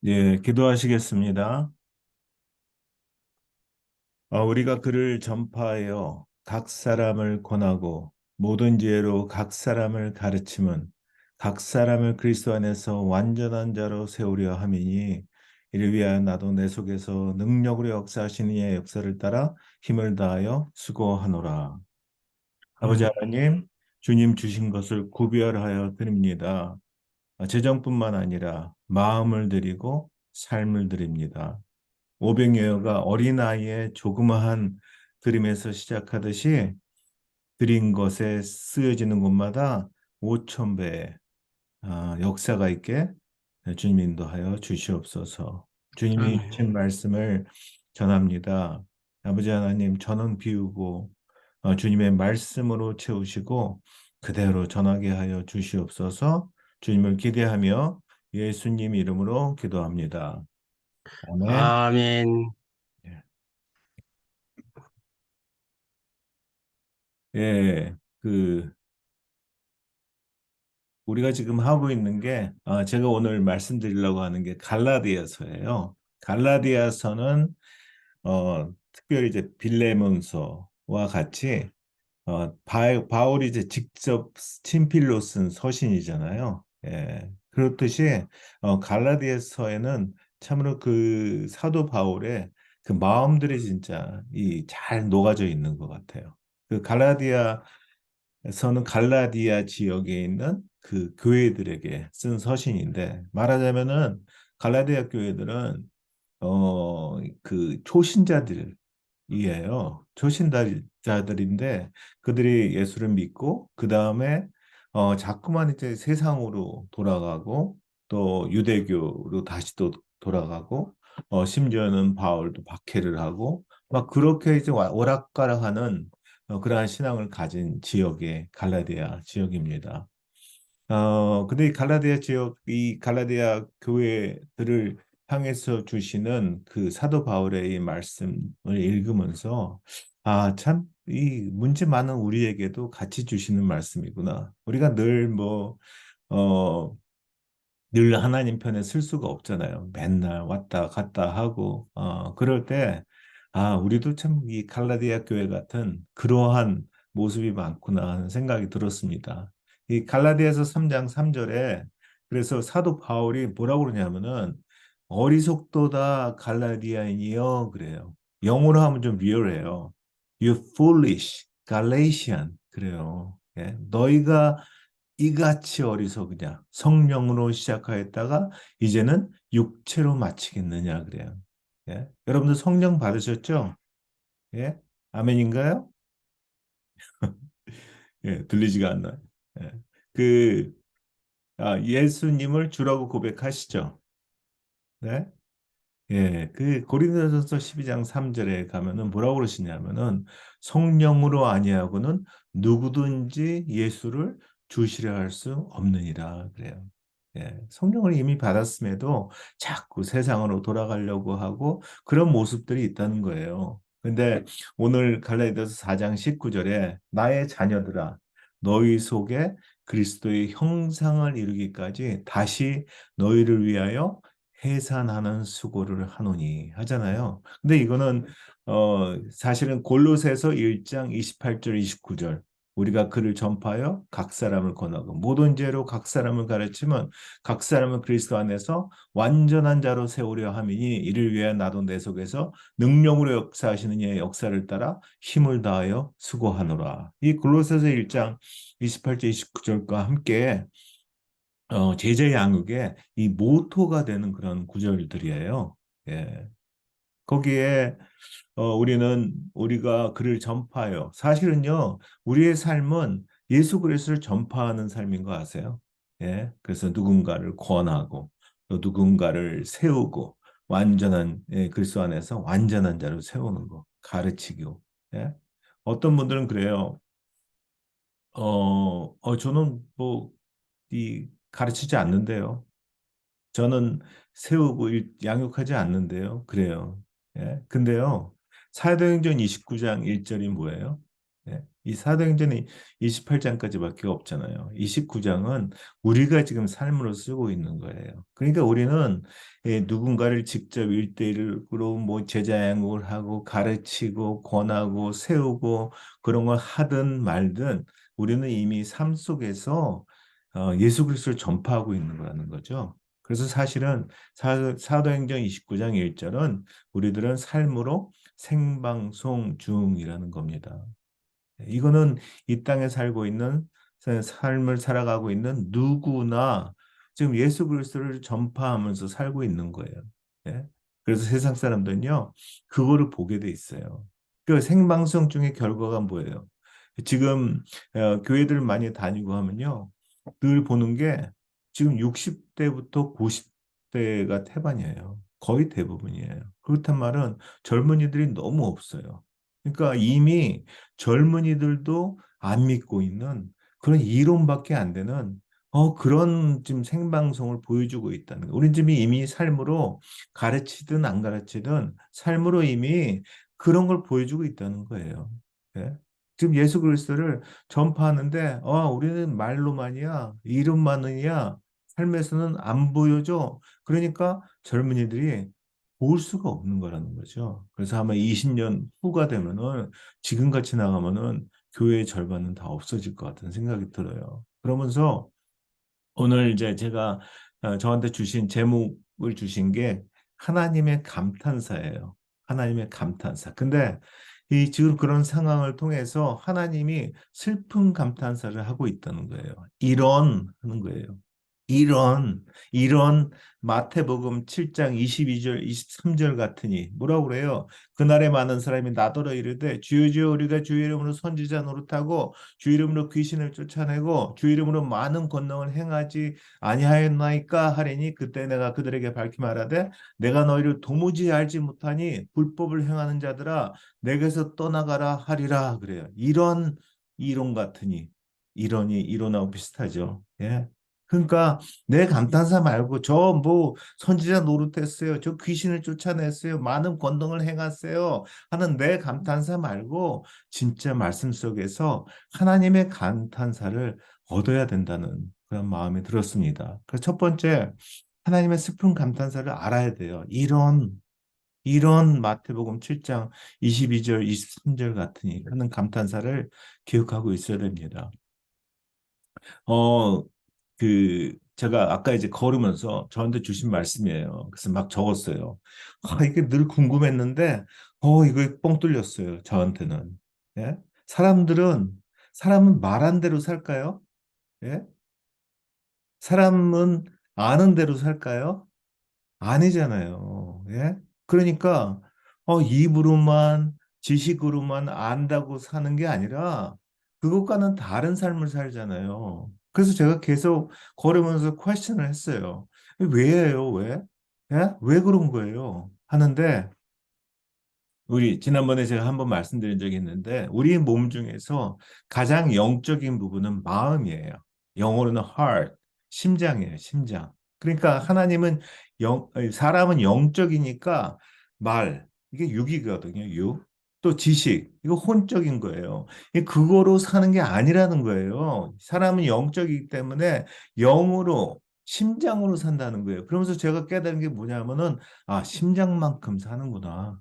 예, 기도하시겠습니다. 우리가 그를 전파하여 각 사람을 권하고 모든 지혜로 각 사람을 가르침은 각 사람을 그리스도 안에서 완전한 자로 세우려 함이니 이를 위하여 나도 내 속에서 능력으로 역사하시는 이의 역사를 따라 힘을 다하여 수고하노라. 아버지 음. 하나님, 주님 주신 것을 구별하여 드립니다. 재정뿐만 아니라 마음을 드리고 삶을 드립니다. 오병이어가 어린아이의 조그마한 드림에서 시작하듯이 드린 것에 쓰여지는 곳마다 5천 배의 역사가 있게 주님 인도하여 주시옵소서. 주님이 아멘. 주신 말씀을 전합니다. 아버지 하나님, 저는 비우고 주님의 말씀으로 채우시고 그대로 전하게 하여 주시옵소서. 주님을 기대하며 예수님 이름으로 기도합니다. 아멘. 아멘. 예, 우리가 지금 하고 있는 게, 제가 오늘 말씀드리려고 하는 게 갈라디아서예요. 갈라디아서는, 특별히 이제 빌레몬서와 같이, 바울이 이제 직접 친필로 쓴 서신이잖아요. 예, 그렇듯이, 갈라디아서에는 참으로 그 사도 바울의 그 마음들이 진짜 잘 녹아져 있는 것 같아요. 그 갈라디아서는 갈라디아 지역에 있는 그 교회들에게 쓴 서신인데 말하자면은 갈라디아 교회들은 그 초신자들이에요. 초신자들인데 그들이 예수를 믿고 그 다음에 자꾸만 이제 세상으로 돌아가고 또 유대교로 다시 또 돌아가고 심지어는 바울도 박해를 하고 막 그렇게 이제 오락가락하는 그러한 신앙을 가진 지역의 갈라디아 지역입니다. 근데 이 갈라디아 지역, 이 갈라디아 교회들을 향해서 주시는 그 사도 바울의 이 말씀을 읽으면서, 참, 이 문제 많은 우리에게도 같이 주시는 말씀이구나. 우리가 어, 늘 하나님 편에 쓸 수가 없잖아요. 맨날 왔다 갔다 하고, 그럴 때, 우리도 참 이 갈라디아 교회 같은 그러한 모습이 많구나 하는 생각이 들었습니다. 이 갈라디아서 3장 3절에 그래서 사도 바울이 뭐라고 그러냐면은 어리석도다 갈라디아인이여 그래요. 영어로 하면 좀 리얼해요. You foolish Galatian 그래요. 예, 너희가 이같이 어리석으냐? 성령으로 시작하였다가 이제는 육체로 마치겠느냐 그래요. 예? 여러분들 성령 받으셨죠? 예? 아멘인가요? 예, 들리지가 않나요? 예. 그 예수님을 주라고 고백하시죠? 네? 예, 그 고린도전서 12장 3절에 가면은 뭐라고 그러시냐면은 성령으로 아니하고는 누구든지 예수를 주시려 할 수 없느니라 그래요. 예, 성령을 이미 받았음에도 자꾸 세상으로 돌아가려고 하고 그런 모습들이 있다는 거예요. 근데 오늘 갈라디아서 4장 19절에 나의 자녀들아 너희 속에 그리스도의 형상을 이루기까지 다시 너희를 위하여 해산하는 수고를 하노니 하잖아요. 근데 이거는 사실은 골로새서 1장 28절 29절 우리가 그를 전파하여 각 사람을 권하고 모든 죄로 각 사람을 가르치면 각 사람은 그리스도 안에서 완전한 자로 세우려 함이니 이를 위해 나도 내 속에서 능력으로 역사하시는 이의 역사를 따라 힘을 다하여 수고하노라. 이 골로새서 1장 28절 29절과 함께 제재 양육의 이 모토가 되는 그런 구절들이에요. 예. 거기에 우리가 그를 전파해요. 사실은요, 우리의 삶은 예수 그리스도를 전파하는 삶인 거 아세요? 예. 그래서 누군가를 권하고 또 누군가를 세우고 완전한 그리스도 안에서 완전한 자로 세우는 거, 가르치고. 예. 어떤 분들은 그래요. 저는 뭐 이 가르치지 않는데요. 저는 세우고 양육하지 않는데요. 그래요. 예. 근데요. 사도행전 29장 1절이 뭐예요? 예. 이 사도행전이 28장까지밖에 없잖아요. 29장은 우리가 지금 삶으로 쓰고 있는 거예요. 그러니까 우리는 누군가를 직접 일대일로 뭐 제자 양육을 하고 가르치고 권하고 세우고 그런 걸 하든 말든 우리는 이미 삶 속에서 예수 그리스도를 전파하고 있는 거라는 거죠. 그래서 사실은 사도행전 29장 1절은 우리들은 삶으로 생방송 중이라는 겁니다. 이거는 이 땅에 살고 있는 삶을 살아가고 있는 누구나 지금 예수 그리스도를 전파하면서 살고 있는 거예요. 예? 그래서 세상 사람들은요, 그거를 보게 돼 있어요. 그 생방송 중에 결과가 뭐예요? 지금 교회들 많이 다니고 하면요, 늘 보는 게 지금 60대부터 90대가 태반이에요. 거의 대부분이에요. 그렇단 말은 젊은이들이 너무 없어요. 그러니까 이미 젊은이들도 안 믿고 있는 그런 이론밖에 안 되는 그런 지금 생방송을 보여주고 있다는 거예요. 우리 집이 이미 삶으로 가르치든 안 가르치든 삶으로 이미 그런 걸 보여주고 있다는 거예요. 예? 지금 예수 그리스도를 전파하는데 우리는 말로만이야, 이름만이야, 삶에서는 안 보여줘. 그러니까 젊은이들이 볼 수가 없는 거라는 거죠. 그래서 아마 20년 후가 되면은 지금같이 나가면은 교회의 절반은 다 없어질 것 같은 생각이 들어요. 그러면서 오늘 이제 제가 저한테 주신 제목을 주신 게 하나님의 감탄사예요. 하나님의 감탄사. 근데 이 지금 그런 상황을 통해서 하나님이 슬픈 감탄사를 하고 있다는 거예요. 이런 하는 거예요. 이런 마태복음 7장 22절 23절 같으니 뭐라고 그래요? 그날에 많은 사람이 나더러 이르되 주여 주여 우리가 주 이름으로 선지자 노릇하고 주 이름으로 귀신을 쫓아내고 주 이름으로 많은 권능을 행하지 아니하였나이까 하리니 그때 내가 그들에게 밝히 말하되 내가 너희를 도무지 알지 못하니 불법을 행하는 자들아 내게서 떠나가라 하리라 그래요. 이런 이론 같으니 이론이 이론하고 비슷하죠. 예. 그러니까 내 감탄사 말고 저 뭐 선지자 노릇했어요. 저 귀신을 쫓아냈어요. 많은 권능을 행했어요. 하는 내 감탄사 말고 진짜 말씀 속에서 하나님의 감탄사를 얻어야 된다는 그런 마음이 들었습니다. 그래서 첫 번째 하나님의 슬픈 감탄사를 알아야 돼요. 이런 마태복음 7장 22절 23절 같으니 하는 감탄사를 기억하고 있어야 됩니다. 어, 제가 아까 이제 걸으면서 저한테 주신 말씀이에요. 그래서 막 적었어요. 이게 늘 궁금했는데, 이거 뻥 뚫렸어요. 저한테는. 예? 사람들은, 사람은 말한 대로 살까요? 예? 사람은 아는 대로 살까요? 아니잖아요. 예? 그러니까 입으로만 지식으로만 안다고 사는 게 아니라 그것과는 다른 삶을 살잖아요. 그래서 제가 계속 걸으면서 퀘스천을 했어요. 왜예요? 왜? 예? 왜 그런 거예요? 하는데 우리 지난번에 제가 한번 말씀드린 적이 있는데 우리 몸 중에서 가장 영적인 부분은 마음이에요. 영어로는 heart, 심장이에요, 심장. 그러니까 하나님은 아니, 사람은 영적이니까 말, 이게 육이거든요, 육. 또 지식, 이거 혼적인 거예요. 그거로 사는 게 아니라는 거예요. 사람은 영적이기 때문에 영으로, 심장으로 산다는 거예요. 그러면서 제가 깨달은 게 뭐냐면은, 심장만큼 사는구나.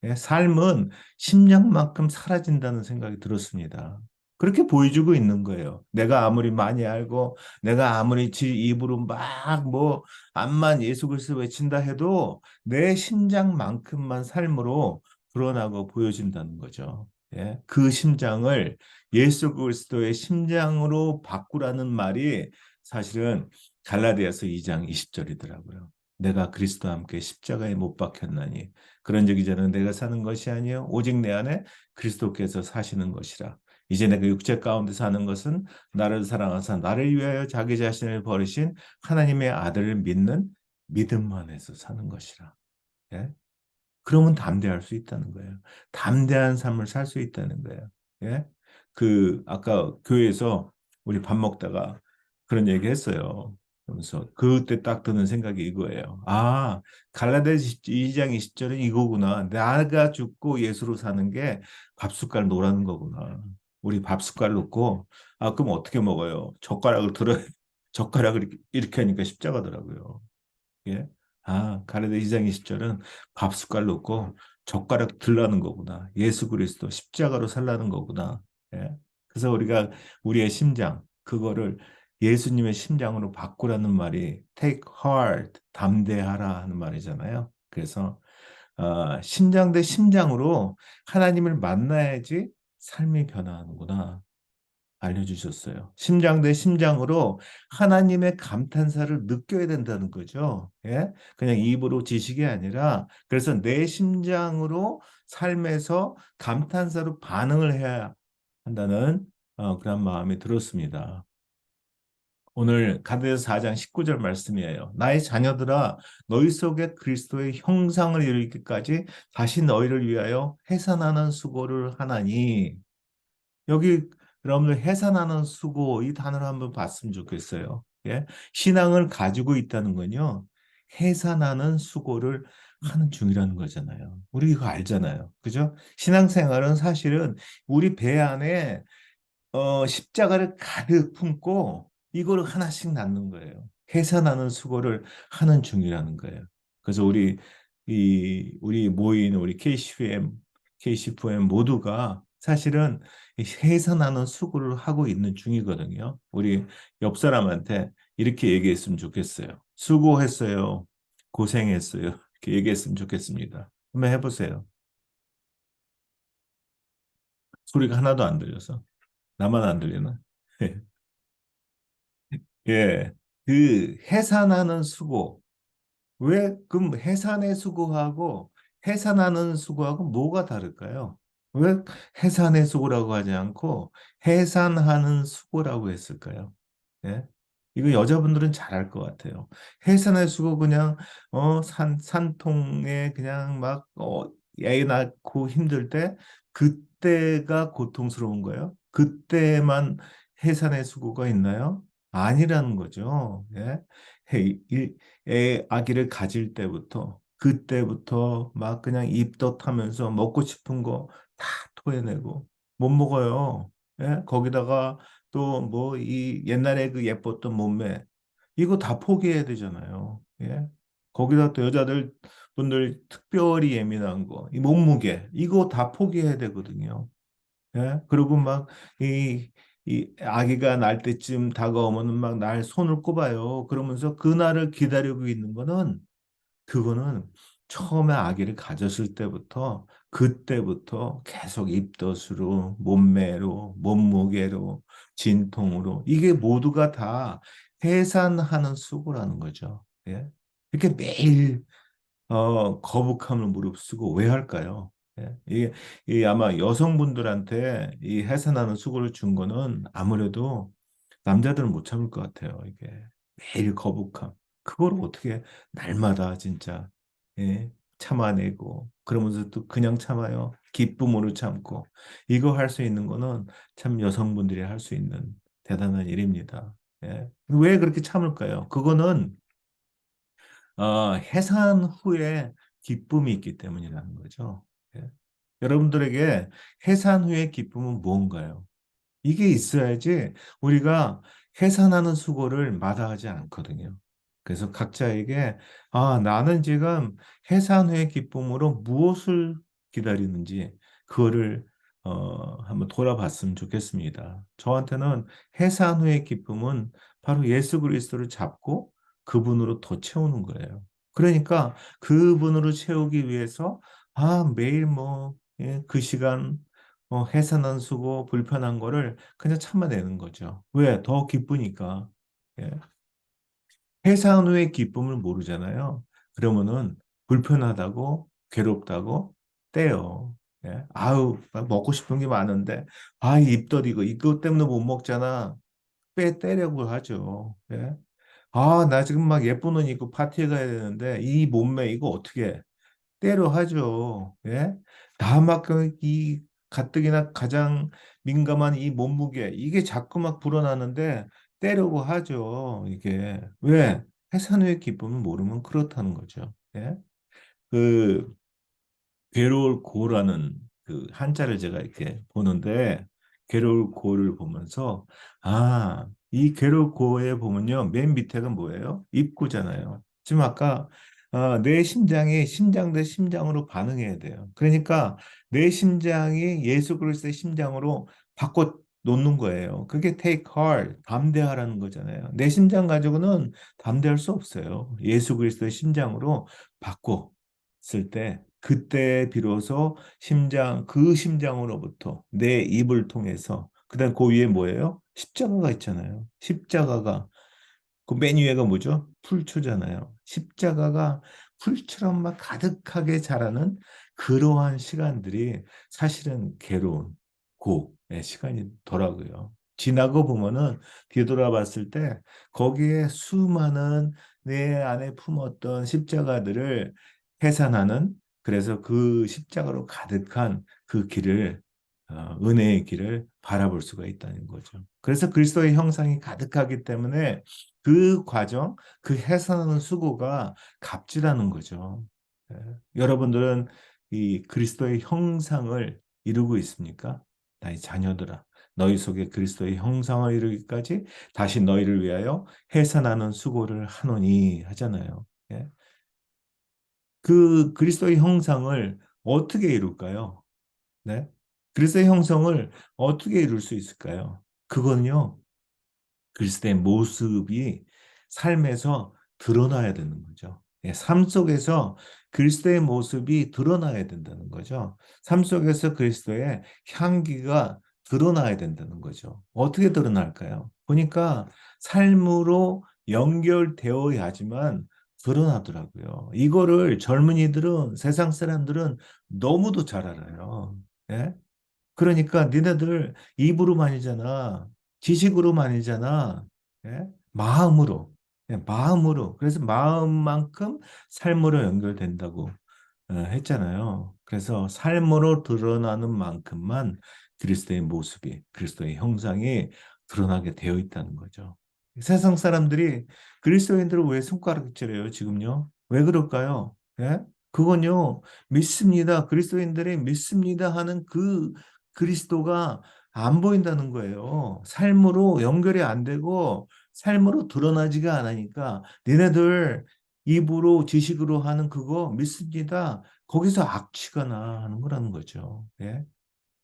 예, 삶은 심장만큼 사라진다는 생각이 들었습니다. 그렇게 보여주고 있는 거예요. 내가 아무리 많이 알고, 내가 아무리 지 입으로 막 뭐, 암만 예수 그리스도 외친다 해도 내 심장만큼만 삶으로 드러나고 보여진다는 거죠. 예, 그 심장을 예수 그리스도의 심장으로 바꾸라는 말이 사실은 갈라디아서 2장 20절이더라고요. 내가 그리스도와 함께 십자가에 못 박혔나니 그런즉 이제는 내가 사는 것이 아니요 오직 내 안에 그리스도께서 사시는 것이라. 이제 내가 육체 가운데 사는 것은 나를 사랑하사 나를 위하여 자기 자신을 버리신 하나님의 아들을 믿는 믿음 안에서 사는 것이라. 예? 그러면 담대할 수 있다는 거예요. 담대한 삶을 살 수 있다는 거예요. 예? 아까 교회에서 우리 밥 먹다가 그런 얘기 했어요. 그러면서 그때 딱 드는 생각이 이거예요. 갈라디아서 2장 20절은 이거구나. 내가 죽고 예수로 사는 게 밥숟갈 노라는 거구나. 우리 밥 숟갈 놓고, 아, 그럼 어떻게 먹어요? 젓가락을 들어, 젓가락을 이렇게 하니까 십자가더라고요. 예? 아, 가르데 이장의 시절은 밥 숟갈 놓고 젓가락 들라는 거구나. 예수 그리스도 십자가로 살라는 거구나. 예? 그래서 우리가 우리의 심장, 그거를 예수님의 심장으로 바꾸라는 말이 take heart, 담대하라 하는 말이잖아요. 그래서 심장 대 심장으로 하나님을 만나야지 삶이 변화하는구나. 알려주셨어요. 심장 대 심장으로 하나님의 감탄사를 느껴야 된다는 거죠. 예? 그냥 입으로 지식이 아니라 그래서 내 심장으로 삶에서 감탄사로 반응을 해야 한다는 그런 마음이 들었습니다. 오늘 가드에서 4장 19절 말씀이에요. 나의 자녀들아 너희 속에 그리스도의 형상을 이루기까지 다시 너희를 위하여 해산하는 수고를 하나니 여기 여러분들 해산하는 수고 이 단어를 한번 봤으면 좋겠어요. 예? 신앙을 가지고 있다는 건요. 해산하는 수고를 하는 중이라는 거잖아요. 우리 이거 알잖아요. 그죠? 신앙생활은 사실은 우리 배 안에 십자가를 가득 품고 이거를 하나씩 낳는 거예요. 해산하는 수고를 하는 중이라는 거예요. 그래서 우리 모인 우리 KCFM 모두가 사실은 이 해산하는 수고를 하고 있는 중이거든요. 우리 옆 사람한테 이렇게 얘기했으면 좋겠어요. 수고했어요. 고생했어요. 이렇게 얘기했으면 좋겠습니다. 한번 해보세요. 소리가 하나도 안 들려서. 나만 안 들리나? 예, 그 해산하는 수고. 왜, 그럼 해산의 수고하고 해산하는 수고하고 뭐가 다를까요? 왜 해산의 수고라고 하지 않고 해산하는 수고라고 했을까요? 예? 이거 여자분들은 잘 알 것 같아요. 해산의 수고 그냥 산통에 그냥 막 애 낳고 힘들 때 그때가 고통스러운 거예요. 그때만 해산의 수고가 있나요? 아니라는 거죠. 예? 아기를 가질 때부터 그때부터 막 그냥 입덧하면서 먹고 싶은 거 다 토해내고 못 먹어요. 예? 거기다가 또 뭐 이 옛날에 그 예뻤던 몸매 이거 다 포기해야 되잖아요. 예? 거기다 또 여자들 분들 특별히 예민한 거, 이 몸무게 이거 다 포기해야 되거든요. 예? 그리고 막 이 아기가 날 때쯤 다가오면은 막 날 손을 꼽아요. 그러면서 그 날을 기다리고 있는 거는 그거는 처음에 아기를 가졌을 때부터 그때부터 계속 입덧으로 몸매로 몸무게로 진통으로 이게 모두가 다 해산하는 수고라는 거죠. 예? 이렇게 매일 거북함을 무릅쓰고 왜 할까요? 예? 이게 아마 여성분들한테 이 해산하는 수고를 준 거는 아무래도 남자들은 못 참을 것 같아요. 이게 매일 거북함. 그걸 어떻게 날마다 진짜 예? 참아내고 그러면서 또 그냥 참아요. 기쁨으로 참고 이거 할 수 있는 거는 참 여성분들이 할 수 있는 대단한 일입니다. 예? 왜 그렇게 참을까요? 그거는 해산 후에 기쁨이 있기 때문이라는 거죠. 예. 여러분들에게 해산 후의 기쁨은 무언가요? 이게 있어야지 우리가 해산하는 수고를 마다하지 않거든요. 그래서 각자에게 나는 지금 해산 후의 기쁨으로 무엇을 기다리는지 그거를 한번 돌아봤으면 좋겠습니다. 저한테는 해산 후의 기쁨은 바로 예수 그리스도를 잡고 그분으로 더 채우는 거예요. 그러니까 그분으로 채우기 위해서 매일 뭐 그 시간 해산한 수고 불편한 거를 그냥 참아내는 거죠. 왜? 더 기쁘니까. 예. 해산 후의 기쁨을 모르잖아요. 그러면은 불편하다고 괴롭다고 떼요. 예. 아우, 막 먹고 싶은 게 많은데, 이 입덧 이거 때문에 못 먹잖아. 떼려고 하죠. 예. 나 지금 막 예쁜 옷 입고 파티에 가야 되는데, 이 몸매 이거 어떻게 해? 때로 하죠. 예? 이 가뜩이나 가장 민감한 이 몸무게 이게 자꾸 막 불어나는데 때려고 하죠. 이게 왜? 해산의 기쁨을 모르면 그렇다는 거죠. 예? 그 괴로울 고라는 그 한자를 제가 이렇게 보는데 괴로울 고를 보면서 이 괴로울 고에 보면요. 맨 밑에가 뭐예요? 입구잖아요. 지금 아까 내 심장이 심장 대 심장으로 반응해야 돼요. 그러니까 내 심장이 예수 그리스도의 심장으로 바꿔 놓는 거예요. 그게 take heart, 담대하라는 거잖아요. 내 심장 가지고는 담대할 수 없어요. 예수 그리스도의 심장으로 바꿨을 때 그때 비로소 그 심장으로부터 내 입을 통해서 그다음 그 위에 뭐예요? 십자가가 있잖아요. 십자가가 그 맨 위에가 뭐죠? 풀초잖아요. 십자가가 풀처럼 막 가득하게 자라는 그러한 시간들이 사실은 괴로운 고의 시간이더라고요. 지나고 보면은 뒤돌아봤을 때 거기에 수많은 내 안에 품었던 십자가들을 해산하는 그래서 그 십자가로 가득한 그 길을 은혜의 길을 바라볼 수가 있다는 거죠. 그래서 그리스도의 형상이 가득하기 때문에 그 과정, 그 해산하는 수고가 값지다는 거죠. 예. 여러분들은 이 그리스도의 형상을 이루고 있습니까? 나의 자녀들아, 너희 속에 그리스도의 형상을 이루기까지 다시 너희를 위하여 해산하는 수고를 하노니 하잖아요. 예. 그 그리스도의 형상을 어떻게 이룰까요? 네? 그리스도의 형성을 어떻게 이룰 수 있을까요? 그건요, 그리스도의 모습이 삶에서 드러나야 되는 거죠. 예, 삶 속에서 그리스도의 모습이 드러나야 된다는 거죠. 삶 속에서 그리스도의 향기가 드러나야 된다는 거죠. 어떻게 드러날까요? 보니까 삶으로 연결되어야지만 드러나더라고요. 이거를 젊은이들은, 세상 사람들은 너무도 잘 알아요. 예? 그러니까 니네들 입으로만이잖아. 지식으로만이잖아. 예? 마음으로. 예, 마음으로. 그래서 마음만큼 삶으로 연결된다고 했잖아요. 그래서 삶으로 드러나는 만큼만 그리스도의 모습이, 그리스도의 형상이 드러나게 되어 있다는 거죠. 세상 사람들이 그리스도인들을 왜 손가락질해요, 지금요? 왜 그럴까요? 예? 그건요, 믿습니다. 그리스도인들이 믿습니다 하는 그 그리스도가 안 보인다는 거예요. 삶으로 연결이 안 되고 삶으로 드러나지가 않으니까 니네들 입으로 지식으로 하는 그거 믿습니다. 거기서 악취가 나는 거라는 거죠. 예?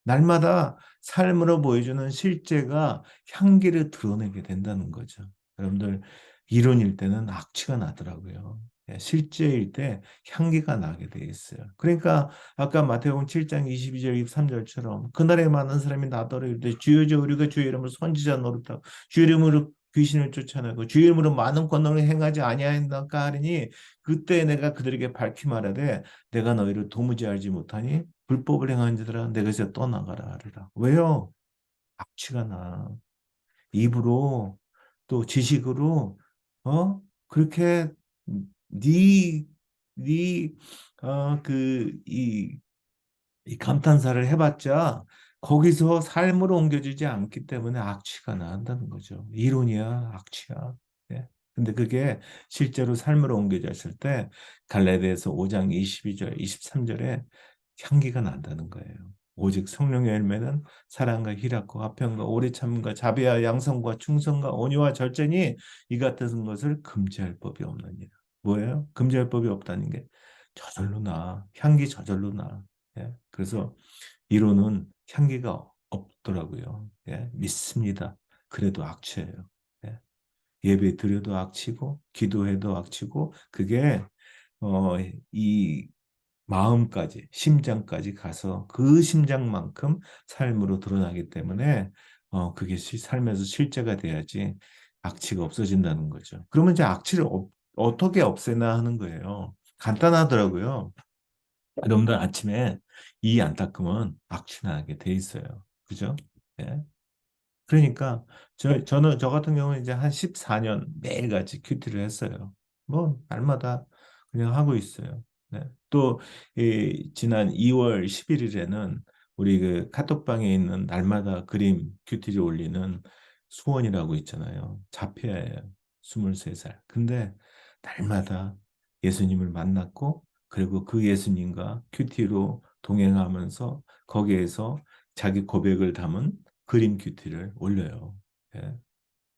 날마다 삶으로 보여주는 실제가 향기를 드러내게 된다는 거죠. 여러분들 이론일 때는 악취가 나더라고요. 예, 실제일 때 향기가 나게 돼 있어요. 그러니까 아까 마태복음 7장 22절 23절처럼 그날에 많은 사람이 나더러 이르되 주여 주여 우리가 주의 이름으로 선지자 노릇하고 주의 이름으로 귀신을 쫓아내고 주의 이름으로 많은 권능을 행하지 아니하였나까 하리니 그때 내가 그들에게 밝히 말하되 내가 너희를 도무지 알지 못하니 불법을 행하는 자들아 내게서 떠나가라 하리라. 왜요? 악취가 나. 입으로 또 지식으로 그렇게 네 네 이 감탄사를 해봤자 거기서 삶으로 옮겨지지 않기 때문에 악취가 난다는 거죠. 이론이야, 악취야. 예. 근데 그게 실제로 삶으로 옮겨졌을 때 갈라디아서 5장 22절, 23절에 향기가 난다는 거예요. 오직 성령의 열매는 사랑과 희락과 화평과 오래 참음과 자비와 양성과 충성과 온유와 절제니 이 같은 것을 금지할 법이 없느니라. 뭐예요? 금지할 법이 없다는 게 저절로 나, 향기 저절로 나. 예, 그래서 이론은 향기가 없더라고요. 예, 믿습니다. 그래도 악취예요. 예, 예배 드려도 악취고 기도해도 악취고 그게 어, 이 마음까지 심장까지 가서 그 심장만큼 삶으로 드러나기 때문에 그게 삶에서 실제가 돼야지 악취가 없어진다는 거죠. 그러면 이제 악취를 어떻게 없애나 하는 거예요. 간단하더라고요. 여러분들 아침에 이 안 닦으면 악취나게 돼 있어요. 그죠? 예. 그러니까 저는 저 같은 경우는 이제 한 14년 매일같이 큐티를 했어요. 뭐 날마다 그냥 하고 있어요. 네. 또 지난 2월 11일에는 우리 그 카톡방에 있는 날마다 그림 큐티를 올리는 수원이라고 있잖아요. 자폐아예요. 23살. 근데 날마다 예수님을 만났고 그리고 그 예수님과 큐티로 동행하면서 거기에서 자기 고백을 담은 그림 큐티를 올려요. 예.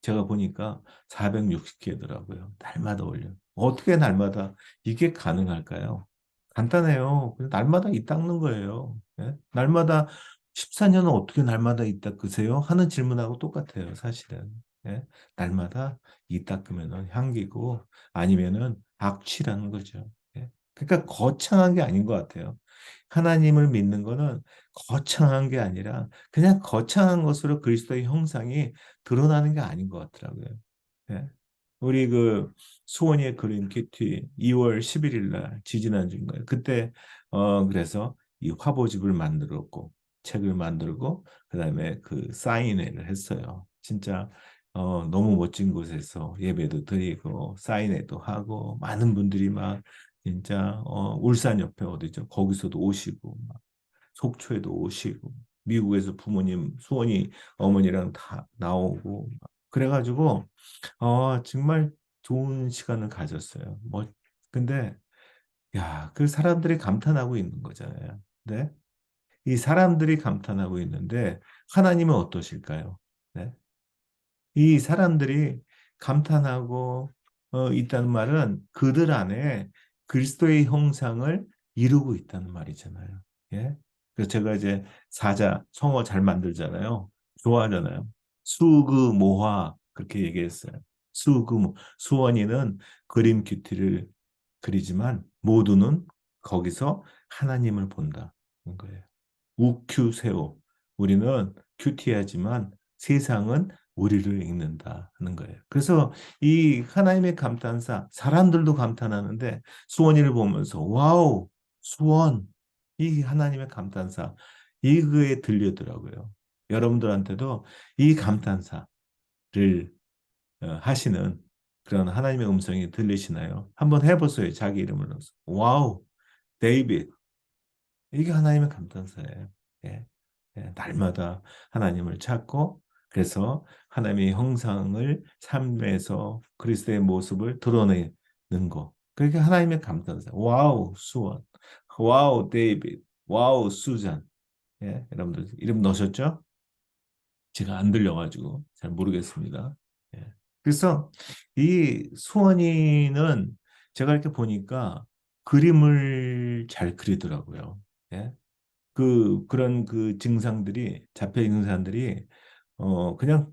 제가 보니까 460개더라고요. 날마다 올려. 어떻게 날마다 이게 가능할까요? 간단해요. 그냥 날마다 이 닦는 거예요. 예? 날마다 14년은 어떻게 날마다 이 닦으세요? 하는 질문하고 똑같아요, 사실은. 예? 날마다 이 닦으면은 향기고 아니면은 악취라는 거죠. 예? 그러니까 거창한 게 아닌 것 같아요. 하나님을 믿는 거는 거창한 게 아니라 그냥 거창한 것으로 그리스도의 형상이 드러나는 게 아닌 것 같더라고요. 예. 우리 그 수원이의 그림 큐티 2월 11일 날 지지난주인가요? 그때 그래서 이 화보집을 만들었고 책을 만들고 그다음에 그 사인회를 했어요. 진짜 너무 멋진 곳에서 예배도 드리고 사인회도 하고 많은 분들이 막 진짜 울산 옆에 어디죠? 거기서도 오시고 막 속초에도 오시고 미국에서 부모님 수원이 어머니랑 다 나오고 그래가지고 정말 좋은 시간을 가졌어요. 뭐 근데 야, 그 사람들이 감탄하고 있는 거잖아요. 네? 이 사람들이 감탄하고 있는데 하나님은 어떠실까요? 네? 이 사람들이 감탄하고 있다는 말은 그들 안에 그리스도의 형상을 이루고 있다는 말이잖아요. 예? 그래서 제가 이제 사자, 성어 잘 만들잖아요. 좋아하잖아요. 수그모화 그렇게 얘기했어요. 수그모 수원이는 그림 큐티를 그리지만 모두는 거기서 하나님을 본다는 거예요. 우큐세오. 우리는 큐티하지만 세상은 우리를 읽는다 하는 거예요. 그래서 이 하나님의 감탄사, 사람들도 감탄하는데 수원이를 보면서 와우, 수원, 이 하나님의 감탄사, 이거에 들리더라고요. 여러분들한테도 이 감탄사를 하시는 그런 하나님의 음성이 들리시나요? 한번 해보세요. 자기 이름으로서. 와우, 데이빗. 이게 하나님의 감탄사예요. 예. 예, 날마다 하나님을 찾고 그래서 하나님의 형상을 삶에서 그리스도의 모습을 드러내는 거. 그게 하나님의 감탄사. 와우, 수원. 와우, 데이빗. 와우, 수잔. 예, 여러분들 이름 넣으셨죠? 제가 안 들려가지고 잘 모르겠습니다. 예. 그래서 이 수원이는 제가 이렇게 보니까 그림을 잘 그리더라고요. 예. 그런 그 증상들이 잡혀 있는 사람들이 그냥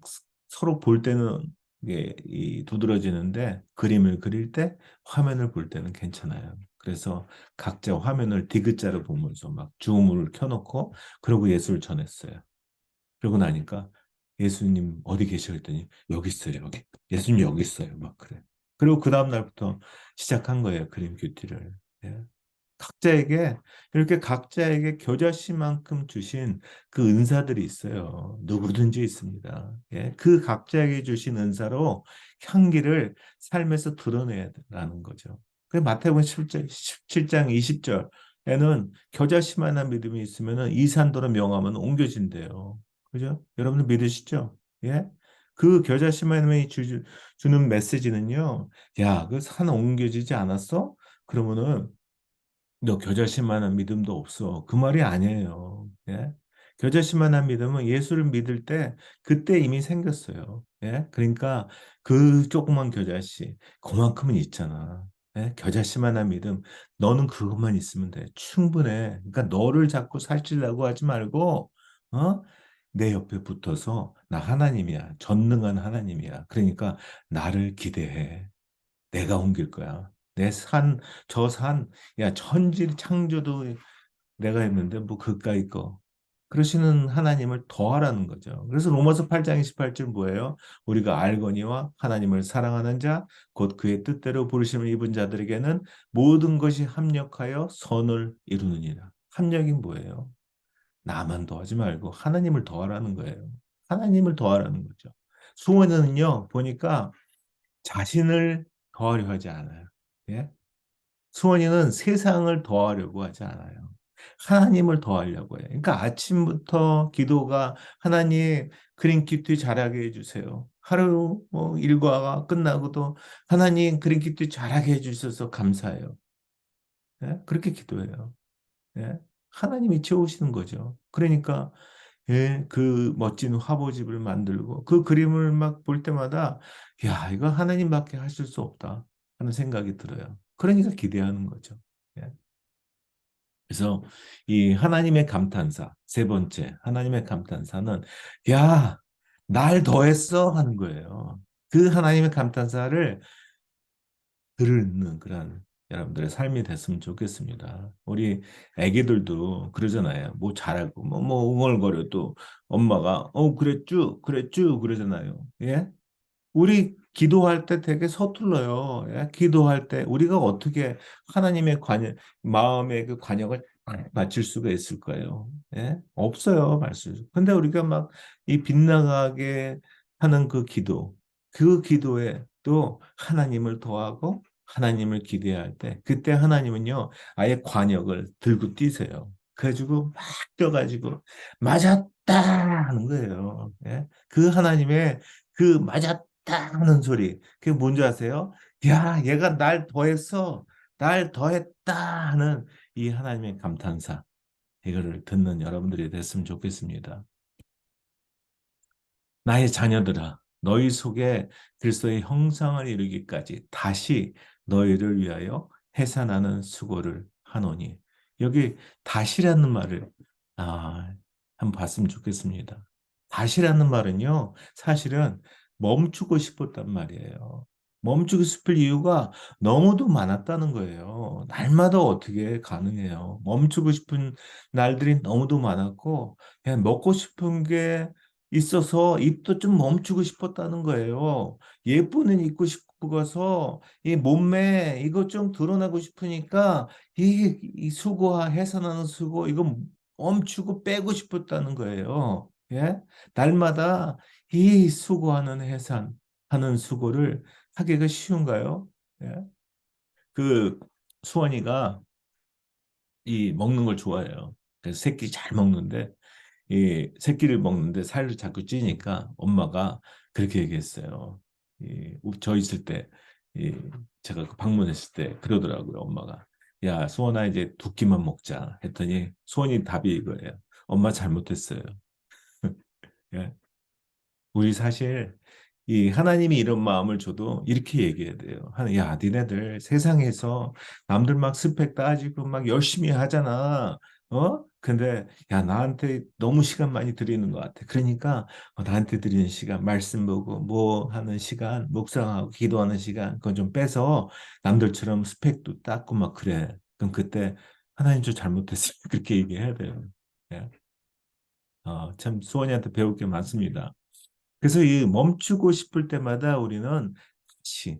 서로 볼 때는 이게 이 두드러지는데 그림을 그릴 때 화면을 볼 때는 괜찮아요. 그래서 각자 화면을 디귿자로 보면서 막 줌을 켜놓고 그러고 예수를 전했어요. 그러고 나니까 예수님 어디 계셔 했더니 여기 있어요, 여기. 예수님 여기 있어요. 막 그래. 그리고 그 다음 날부터 시작한 거예요, 그림 큐티를. 예. 각자에게 이렇게 각자에게 겨자씨만큼 주신 그 은사들이 있어요. 누구든지 있습니다. 예, 그 각자에게 주신 은사로 향기를 삶에서 드러내야 라는 거죠. 그 마태복음 17장 20절에는 겨자씨만한 믿음이 있으면 이 산도로 명하면 옮겨진대요. 그죠? 여러분들 믿으시죠? 예? 그 겨자씨만이 주는 메시지는요. 야, 그 산 옮겨지지 않았어? 그러면은 너 겨자씨만한 믿음도 없어. 그 말이 아니에요. 예? 겨자씨만한 믿음은 예수를 믿을 때 그때 이미 생겼어요. 예? 그러니까 그 조그만 겨자씨 그만큼은 있잖아. 예? 겨자씨만한 믿음 너는 그것만 있으면 돼. 충분해. 그러니까 너를 자꾸 살찌려고 하지 말고 어? 내 옆에 붙어서 나 하나님이야. 전능한 하나님이야. 그러니까 나를 기대해. 내가 옮길 거야. 내 산, 저 산, 야, 천지 창조도 내가 했는데 뭐 그까이 거. 그러시는 하나님을 더하라는 거죠. 그래서 로마서 8장 28절 뭐예요? 우리가 알거니와 하나님을 사랑하는 자, 곧 그의 뜻대로 부르심을 입은 자들에게는 모든 것이 합력하여 선을 이루느니라. 합력이 뭐예요? 나만 더하지 말고 하나님을 더하라는 거예요. 하나님을 더하라는 거죠. 수원은요, 보니까 자신을 더하려 하지 않아요. 예? 수원이는 세상을 더하려고 하지 않아요. 하나님을 더하려고 해요. 그러니까 아침부터 기도가 하나님 그린키트 잘하게 해주세요. 하루 뭐 일과가 끝나고도 하나님 그린키트 잘하게 해주셔서 감사해요. 예? 그렇게 기도해요. 예? 하나님이 채우시는 거죠. 그러니까 예, 그 멋진 화보집을 만들고 그 그림을 막 볼 때마다 야, 이거 하나님밖에 하실 수 없다 하는 생각이 들어요. 그러니까 기대하는 거죠. 예. 그래서 이 하나님의 감탄사, 세 번째, 하나님의 감탄사는 야, 날 더했어 하는 거예요. 그 하나님의 감탄사를 들은 그런 여러분들의 삶이 됐으면 좋겠습니다. 우리 애기들도 그러잖아요. 뭐 잘하고 뭐 웅얼거려도 엄마가 그랬쥬 그랬쥬 그러잖아요. 예? 우리 기도할 때 되게 서툴러요. 예? 기도할 때 우리가 어떻게 하나님의 관여, 마음의 그 관역을 맞출 수가 있을까요? 예? 없어요, 말씀. 근데 우리가 막 이 빗나가게 하는 그 기도, 그 기도에 또 하나님을 더하고 하나님을 기대할 때, 그때 하나님은요, 아예 관역을 들고 뛰세요. 그래가지고 막 뛰어가지고 맞았다 하는 거예요. 예? 그 하나님의 그 맞았다 하는 소리. 그게 뭔지 아세요? 야, 얘가 날 더했어. 날 더했다 하는 이 하나님의 감탄사. 이거를 듣는 여러분들이 됐으면 좋겠습니다. 나의 자녀들아, 너희 속에 그리스도의 형상을 이루기까지 다시 너희를 위하여 해산하는 수고를 하노니. 여기 다시라는 말을 아, 한번 봤으면 좋겠습니다. 다시라는 말은요, 사실은 멈추고 싶었단 말이에요. 멈추고 싶을 이유가 너무도 많았다는 거예요. 날마다 어떻게 가능해요? 멈추고 싶은 날들이 너무도 많았고, 그냥 먹고 싶은 게 있어서 입도 좀 멈추고 싶었다는 거예요. 예쁘는 입고 싶어서 이 몸매 이거 좀 드러나고 싶으니까 이 수고와 해산하는 수고 이거 멈추고 빼고 싶었다는 거예요. 예? 날마다 이 수고하는 해산하는 수고를 하기가 쉬운가요? 예? 그 수원이가 이 먹는 걸 좋아해요. 그래서 새끼 잘 먹는데 이 새끼를 먹는데 살을 자꾸 찌니까 엄마가 그렇게 얘기했어요. 저 있을 때, 이, 제가 그 방문했을 때 그러더라고요, 엄마가. 야, 수원아, 이제 두 끼만 먹자. 했더니 수원이 답이 이거예요. 엄마 잘못했어요. 예. 우리 사실 이 하나님이 이런 마음을 줘도 이렇게 얘기해야 돼요. 야, 니네들 세상에서 남들 막 스펙 따지고 막 열심히 하잖아. 근데 야, 나한테 너무 시간 많이 드리는 것 같아. 그러니까 나한테 드리는 시간, 말씀 보고 뭐 하는 시간, 묵상하고 기도하는 시간, 그건 좀 빼서 남들처럼 스펙도 닦고 막 그래. 그럼 그때 하나님 저 잘못했어요. 그렇게 얘기해야 돼요. 예. 참 수원이한테 배울 게 많습니다. 그래서 이 멈추고 싶을 때마다 우리는 다시,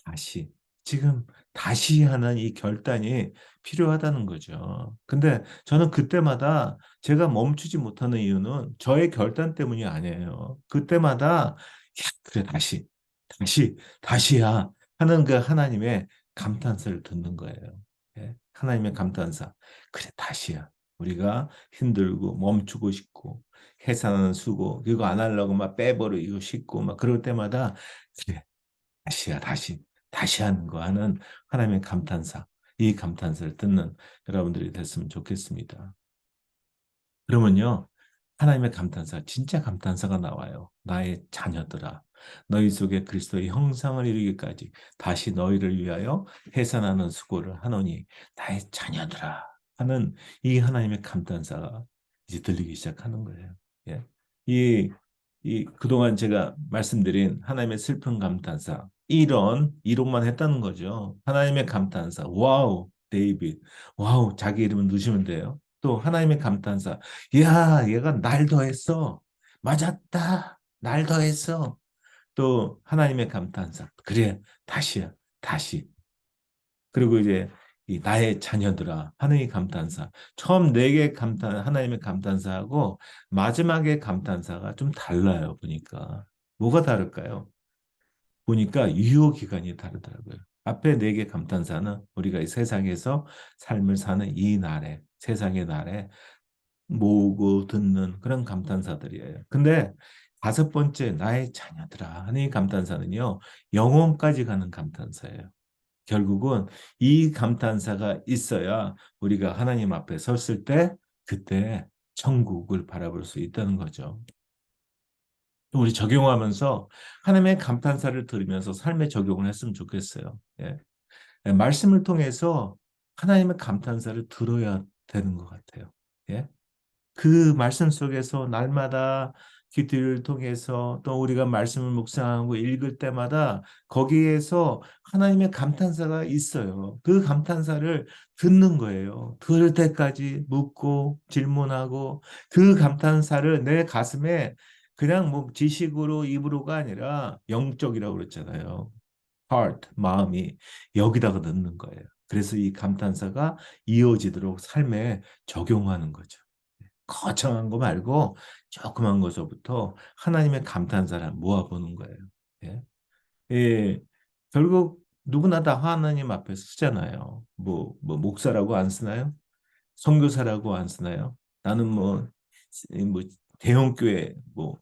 다시, 지금 다시 하는 이 결단이 필요하다는 거죠. 근데 저는 그때마다 제가 멈추지 못하는 이유는 저의 결단 때문이 아니에요. 그때마다, 야, 그래, 다시, 다시, 다시야 하는 그 하나님의 감탄사를 듣는 거예요. 예? 하나님의 감탄사. 그래, 다시야. 우리가 힘들고 멈추고 싶고 해산하는 수고, 이거 안 하려고 막 빼버리고 싶고 막 그럴 때마다 그래, 다시야, 다시, 다시 하는 거 하는 하나님의 감탄사. 이 감탄사를 듣는 여러분들이 됐으면 좋겠습니다. 그러면요, 하나님의 감탄사, 진짜 감탄사가 나와요. 나의 자녀들아, 너희 속에 그리스도의 형상을 이루기까지 다시 너희를 위하여 해산하는 수고를 하노니, 나의 자녀들아 하는 이 하나님의 감탄사가 이제 들리기 시작하는 거예요. 예. 이, 그동안 제가 말씀드린 하나님의 슬픈 감탄사, 이런 이론만 했다는 거죠. 하나님의 감탄사, 와우, 데이빗, 와우, 자기 이름을 넣으시면 돼요. 또 하나님의 감탄사, 야, 얘가 날 더했어. 맞았다. 날 더했어. 또 하나님의 감탄사. 그래, 다시야. 다시. 그리고 이제 이 나의 자녀들아. 하나님의 감탄사. 처음 네 개 감탄 하나님의 감탄사하고 마지막에 감탄사가 좀 달라요, 보니까. 뭐가 다를까요? 보니까 유효 기간이 다르더라고요. 앞에 네 개 감탄사는 우리가 이 세상에서 삶을 사는 이 날에, 세상의 날에 모으고 듣는 그런 감탄사들이에요. 근데 다섯 번째 나의 자녀들아 하는 감탄사는요. 영혼까지 가는 감탄사예요. 결국은 이 감탄사가 있어야 우리가 하나님 앞에 섰을 때 그때 천국을 바라볼 수 있다는 거죠. 우리 적용하면서 하나님의 감탄사를 들으면서 삶에 적용을 했으면 좋겠어요. 예. 예, 말씀을 통해서 하나님의 감탄사를 들어야 되는 것 같아요. 예. 그 말씀 속에서 날마다 기도를 통해서 또 우리가 말씀을 묵상하고 읽을 때마다 거기에서 하나님의 감탄사가 있어요. 그 감탄사를 듣는 거예요. 들을 때까지 묻고 질문하고 그 감탄사를 내 가슴에 그냥 뭐 지식으로 입으로가 아니라 영적이라고 그랬잖아요. heart, 마음이 여기다가 넣는 거예요. 그래서 이 감탄사가 이어지도록 삶에 적용하는 거죠. 거창한 거 말고 조그만 것서부터 하나님의 감탄사를 모아보는 거예요. 예. 예. 결국 누구나 다 하나님 앞에 쓰잖아요. 뭐 목사라고 안 쓰나요? 선교사라고 안 쓰나요? 나는 뭐 대형교회 뭐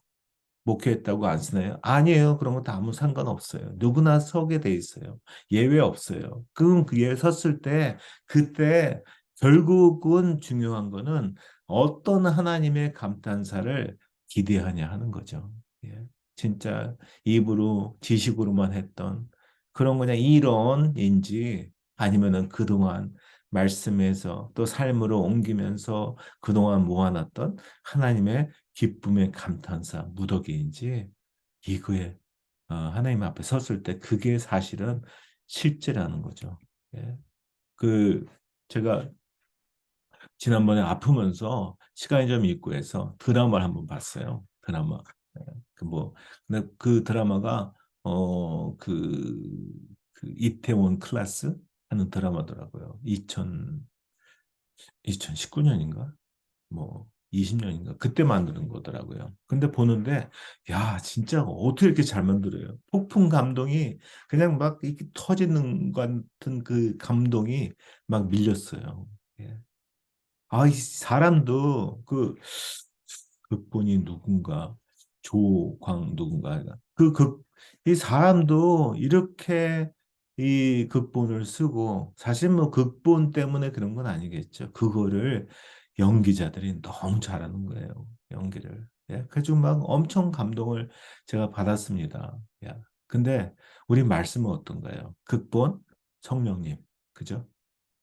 목회했다고 안 쓰나요? 아니에요. 그런 거 다 아무 상관없어요. 누구나 서게 돼 있어요. 예외 없어요. 그럼 그 예외 섰을 때 그때 결국은 중요한 거는 어떤 하나님의 감탄사를 기대하냐 하는 거죠. 예. 진짜 입으로 지식으로만 했던 그런 그냥 이론인지 아니면은 그동안 말씀에서 또 삶으로 옮기면서 그동안 모아놨던 하나님의 기쁨의 감탄사 무더기인지 이거에 하나님 앞에 섰을 때 그게 사실은 실제라는 거죠. 예. 그 제가 지난번에 아프면서 시간이 좀 있고 해서 드라마를 한번 봤어요. 드라마. 예. 근데 그 드라마가 그 이태원 클라스 하는 드라마더라고요. 2019년인가? 뭐 20년인가 그때 만드는 거더라고요. 근데 보는데 야 진짜 어떻게 이렇게 잘 만들어요? 폭풍 감동이 그냥 막 이렇게 터지는 것 같은 그 감동이 막 밀렸어요. 예. 이 사람도 극본이 누군가 조광 누군가 이 사람도 이렇게 이 극본을 쓰고 사실 뭐 극본 때문에 그런 건 아니겠죠. 그거를 연기자들이 너무 잘하는 거예요. 연기를. 예. 그래서 막 엄청 감동을 제가 받았습니다. 야. 근데 우리 말씀은 어떤가요? 극본 성령님. 그죠?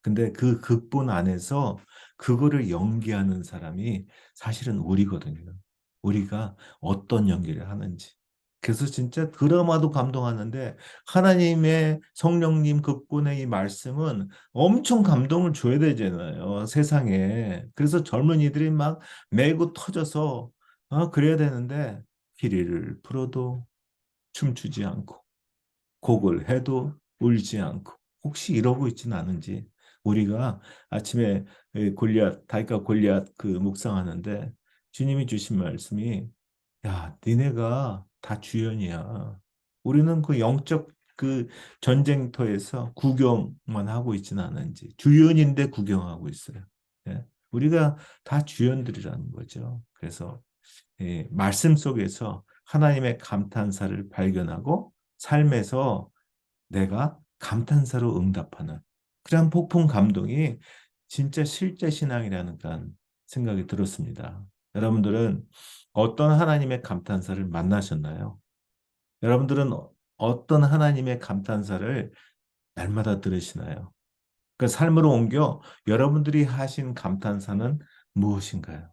근데 그 극본 안에서 그거를 연기하는 사람이 사실은 우리거든요. 우리가 어떤 연기를 하는지. 그래서 진짜 드라마도 감동하는데 하나님의 성령님 극본의 이 말씀은 엄청 감동을 줘야 되잖아요. 세상에. 그래서 젊은이들이 막 메고 터져서 그래야 되는데 피리를 풀어도 춤추지 않고 곡을 해도 울지 않고 혹시 이러고 있지는 않은지 우리가 아침에 골리앗 다윗과 골리앗 그 묵상하는데 주님이 주신 말씀이 야 니네가 다 주연이야. 우리는 그 영적 그 전쟁터에서 구경만 하고 있지는 않은지 주연인데 구경하고 있어요. 예? 우리가 다 주연들이라는 거죠. 그래서 말씀 속에서 하나님의 감탄사를 발견하고 삶에서 내가 감탄사로 응답하는 그런 폭풍 감동이 진짜 실제 신앙이라는 그런 생각이 들었습니다. 여러분들은 어떤 하나님의 감탄사를 만나셨나요? 여러분들은 어떤 하나님의 감탄사를 날마다 들으시나요? 그 삶으로 옮겨 여러분들이 하신 감탄사는 무엇인가요?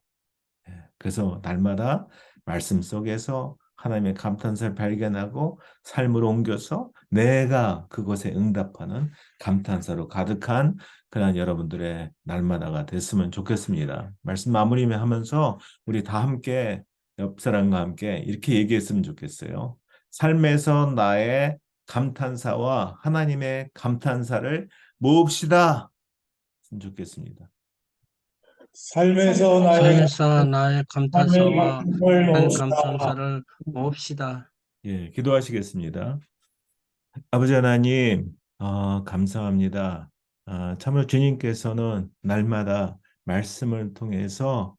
예, 그래서 날마다 말씀 속에서 하나님의 감탄사를 발견하고 삶으로 옮겨서 내가 그것에 응답하는 감탄사로 가득한 그런 여러분들의 날마다가 됐으면 좋겠습니다. 말씀 마무리 하면서 우리 다 함께 옆 사람과 함께 이렇게 얘기했으면 좋겠어요. 삶에서 나의 감탄사와 하나님의 감탄사를 모읍시다. 했으면 좋겠습니다. 삶에서 나의 삶에서 나의 삶의 감탄사와 감동을 하나님 모읍시다. 감탄사를 모읍시다. 예, 기도하시겠습니다. 아버지 하나님, 감사합니다. 참으로 주님께서는 날마다 말씀을 통해서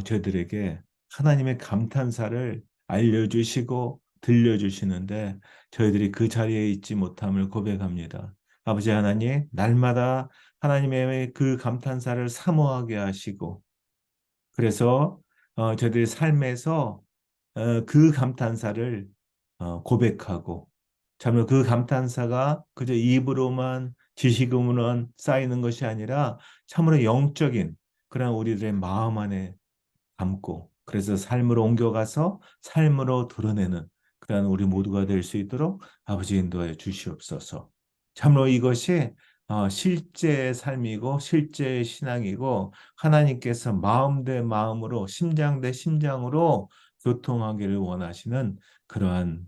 저희들에게 하나님의 감탄사를 알려주시고 들려주시는데 저희들이 그 자리에 있지 못함을 고백합니다. 아버지 하나님, 날마다 하나님의 그 감탄사를 사모하게 하시고 그래서 저희들의 삶에서 그 감탄사를 고백하고 참으로 그 감탄사가 그저 입으로만 지식으로만 쌓이는 것이 아니라 참으로 영적인 그런 우리들의 마음 안에 담고 그래서 삶으로 옮겨가서 삶으로 드러내는 그러한 우리 모두가 될 수 있도록 아버지 인도해 주시옵소서. 참으로 이것이 실제 삶이고 실제 신앙이고 하나님께서 마음 대 마음으로 심장 대 심장으로 교통하기를 원하시는 그러한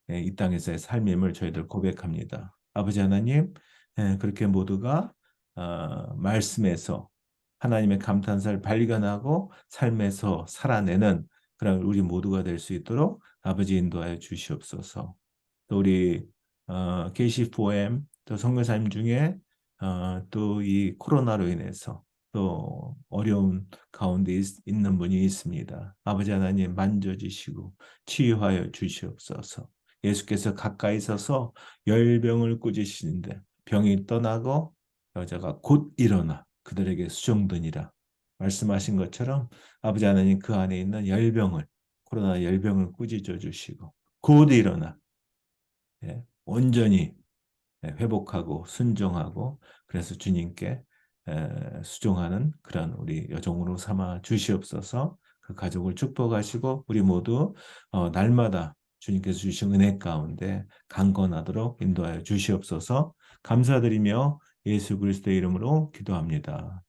이 땅에서의 삶임을 저희들 고백합니다. 아버지 하나님, 그렇게 모두가 말씀에서 하나님의 감탄사를 발견하고 삶에서 살아내는 그런 우리 모두가 될 수 있도록 아버지 인도하여 주시옵소서. 또 우리 KC4M 또 선교사님 중에 또 이 코로나로 인해서 또 어려운 가운데 있는 분이 있습니다. 아버지 하나님 만져주시고 치유하여 주시옵소서. 예수께서 가까이 서서 열병을 꾸짖으시는데 병이 떠나고 여자가 곧 일어나 그들에게 수종드니라 말씀하신 것처럼 아버지 하나님 그 안에 있는 열병을 코로나 열병을 꾸짖어 주시고 곧 일어나 온전히 회복하고 순종하고 그래서 주님께 수종하는 그런 우리 여종으로 삼아 주시옵소서. 그 가족을 축복하시고 우리 모두 날마다 주님께서 주신 은혜 가운데 강건하도록 인도하여 주시옵소서. 감사드리며 예수 그리스도의 이름으로 기도합니다.